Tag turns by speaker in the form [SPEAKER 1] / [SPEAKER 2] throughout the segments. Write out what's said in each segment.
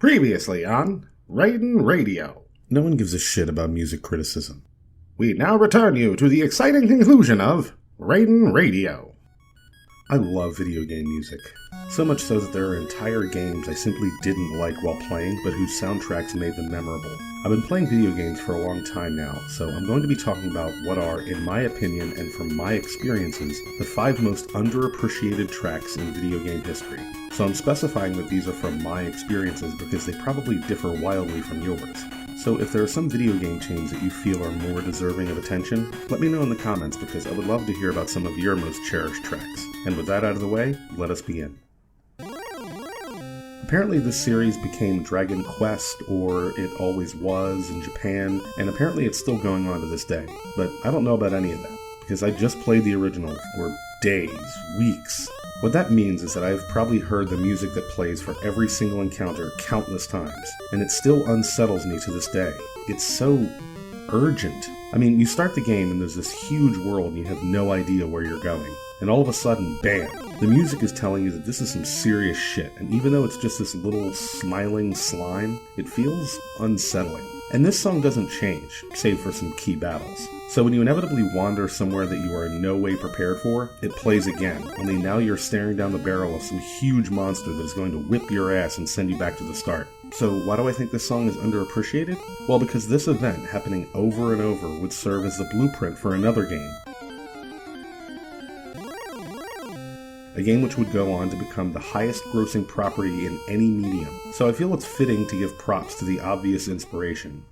[SPEAKER 1] Previously on Raiden Radio.
[SPEAKER 2] No one gives a shit about music criticism.
[SPEAKER 1] We now return you to the exciting conclusion of Raiden Radio.
[SPEAKER 2] I love video game music. So much so that there are entire games I simply didn't like while playing, but whose soundtracks made them memorable. I've been playing video games for a long time now, so I'm going to be talking about what are, in my opinion and from my experiences, the 5 most underappreciated tracks in video game history. So I'm specifying that these are from my experiences because they probably differ wildly from yours. So if there are some video game tunes that you feel are more deserving of attention, let me know in the comments because I would love to hear about some of your most cherished tracks. And with that out of the way, let us begin. Apparently this series became Dragon Quest, or it always was in Japan, and apparently it's still going on to this day. But I don't know about any of that, because I just played the original for days, weeks. What that means is that I've probably heard the music that plays for every single encounter countless times, and it still unsettles me to this day. It's so urgent. I mean, you start the game and there's this huge world and you have no idea where you're going. And all of a sudden, bam, the music is telling you that this is some serious shit, and even though it's just this little smiling slime, it feels unsettling. And this song doesn't change, save for some key battles. So when you inevitably wander somewhere that you are in no way prepared for, it plays again, only now you're staring down the barrel of some huge monster that is going to whip your ass and send you back to the start. So why do I think this song is underappreciated? Well, because this event happening over and over would serve as the blueprint for another game. A game which would go on to become the highest grossing property in any medium. So I feel it's fitting to give props to the obvious inspiration.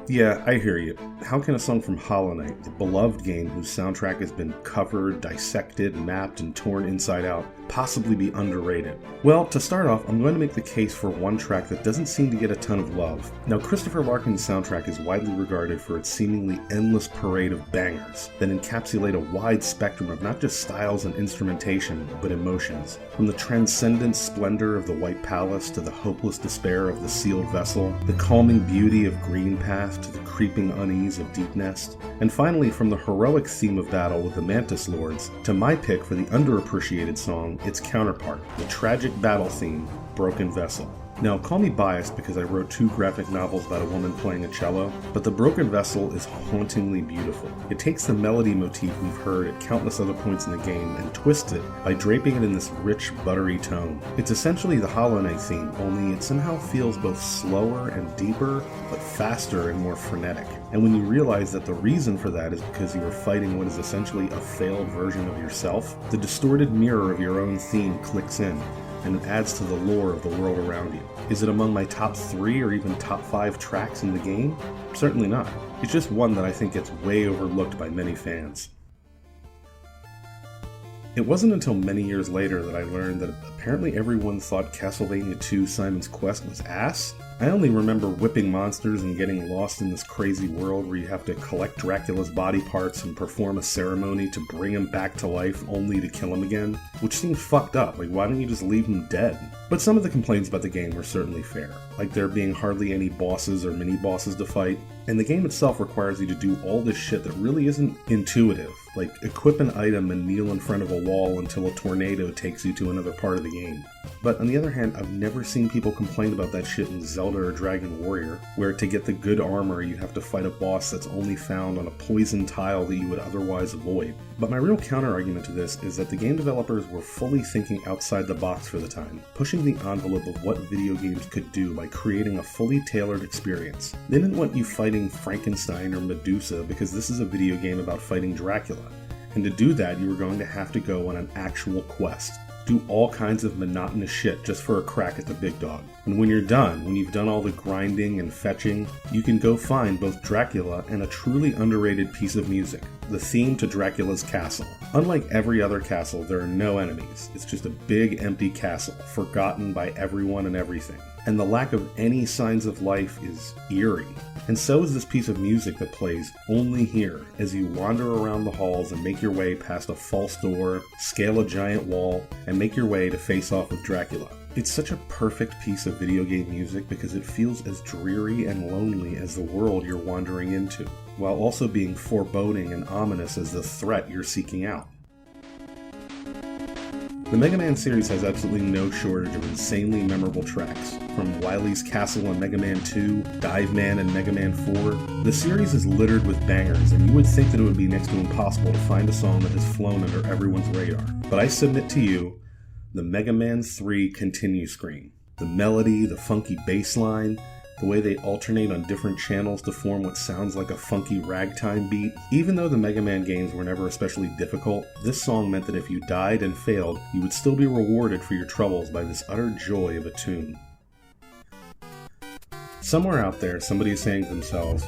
[SPEAKER 2] Yeah, I hear you. How can a song from Hollow Knight, the beloved game whose soundtrack has been covered, dissected, mapped, and torn inside out, possibly be underrated? Well, to start off, I'm going to make the case for one track that doesn't seem to get a ton of love. Now, Christopher Larkin's soundtrack is widely regarded for its seemingly endless parade of bangers that encapsulate a wide spectrum of not just styles and instrumentation, but emotions. From the transcendent splendor of the White Palace to the hopeless despair of the Sealed Vessel, the calming beauty of Green Path to the creeping unease of Deep Nest, and finally from the heroic theme of battle with the Mantis Lords to my pick for the underappreciated song, its counterpart, the tragic battle theme, Broken Vessel. Now, call me biased because I wrote 2 graphic novels about a woman playing a cello, but The Broken Vessel is hauntingly beautiful. It takes the melody motif we've heard at countless other points in the game and twists it by draping it in this rich, buttery tone. It's essentially the Hollow Knight theme, only it somehow feels both slower and deeper, but faster and more frenetic. And when you realize that the reason for that is because you are fighting what is essentially a failed version of yourself, the distorted mirror of your own theme clicks in, and it adds to the lore of the world around you. Is it among my top 3 or even top 5 tracks in the game? Certainly not. It's just one that I think gets way overlooked by many fans. It wasn't until many years later that I learned that apparently everyone thought Castlevania II Simon's Quest was ass. I only remember whipping monsters and getting lost in this crazy world where you have to collect Dracula's body parts and perform a ceremony to bring him back to life only to kill him again, which seemed fucked up. Like, why don't you just leave him dead? But some of the complaints about the game were certainly fair, like there being hardly any bosses or mini-bosses to fight, and the game itself requires you to do all this shit that really isn't intuitive, like equip an item and kneel in front of a wall until a tornado takes you to another part of the game. But on the other hand, I've never seen people complain about that shit in Zelda or Dragon Warrior, where to get the good armor you have to fight a boss that's only found on a poison tile that you would otherwise avoid. But my real counter-argument to this is that the game developers were fully thinking outside the box for the time, pushing the envelope of what video games could do by creating a fully tailored experience. They didn't want you fighting Frankenstein or Medusa because this is a video game about fighting Dracula. And to do that, you were going to have to go on an actual quest. Do all kinds of monotonous shit just for a crack at the big dog. And when you're done, when you've done all the grinding and fetching, you can go find both Dracula and a truly underrated piece of music, the theme to Dracula's castle. Unlike every other castle, there are no enemies. It's just a big empty castle, forgotten by everyone and everything. And the lack of any signs of life is eerie. And so is this piece of music that plays only here as you wander around the halls and make your way past a false door, scale a giant wall, and make your way to face off with Dracula. It's such a perfect piece of video game music because it feels as dreary and lonely as the world you're wandering into, while also being foreboding and ominous as the threat you're seeking out. The Mega Man series has absolutely no shortage of insanely memorable tracks. From Wily's Castle on Mega Man 2, Dive Man and Mega Man 4, the series is littered with bangers, and you would think that it would be next to impossible to find a song that has flown under everyone's radar. But I submit to you, the Mega Man 3 continue screen. The melody, the funky bass line, the way they alternate on different channels to form what sounds like a funky ragtime beat. Even though the Mega Man games were never especially difficult, this song meant that if you died and failed, you would still be rewarded for your troubles by this utter joy of a tune. Somewhere out there, somebody is saying to themselves,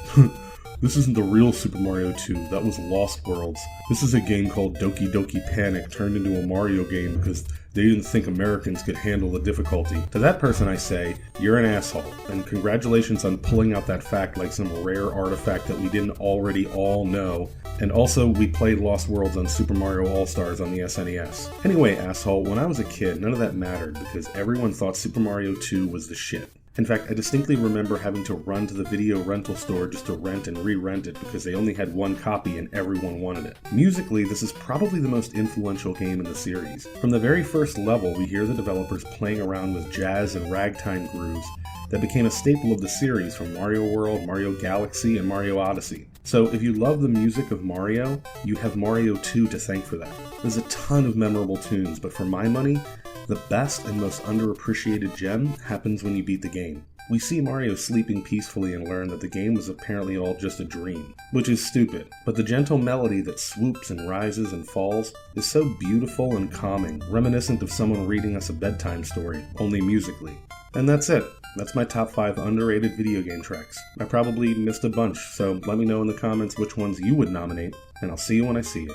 [SPEAKER 2] this isn't the real Super Mario 2, that was Lost Worlds. This is a game called Doki Doki Panic turned into a Mario game because they didn't think Americans could handle the difficulty. To that person I say, you're an asshole, and congratulations on pulling out that fact like some rare artifact that we didn't already all know. And also, we played Lost Worlds on Super Mario All-Stars on the SNES. Anyway, asshole, when I was a kid, none of that mattered because everyone thought Super Mario 2 was the shit. In fact, I distinctly remember having to run to the video rental store just to rent and re-rent it because they only had one copy and everyone wanted it. Musically, this is probably the most influential game in the series. From the very first level, we hear the developers playing around with jazz and ragtime grooves that became a staple of the series from Mario World, Mario Galaxy, and Mario Odyssey. So if you love the music of Mario, you have Mario 2 to thank for that. There's a ton of memorable tunes, but for my money, the best and most underappreciated gem happens when you beat the game. We see Mario sleeping peacefully and learn that the game was apparently all just a dream, which is stupid, but the gentle melody that swoops and rises and falls is so beautiful and calming, reminiscent of someone reading us a bedtime story, only musically. And that's it. That's my top 5 underrated video game tracks. I probably missed a bunch, so let me know in the comments which ones you would nominate, and I'll see you when I see you.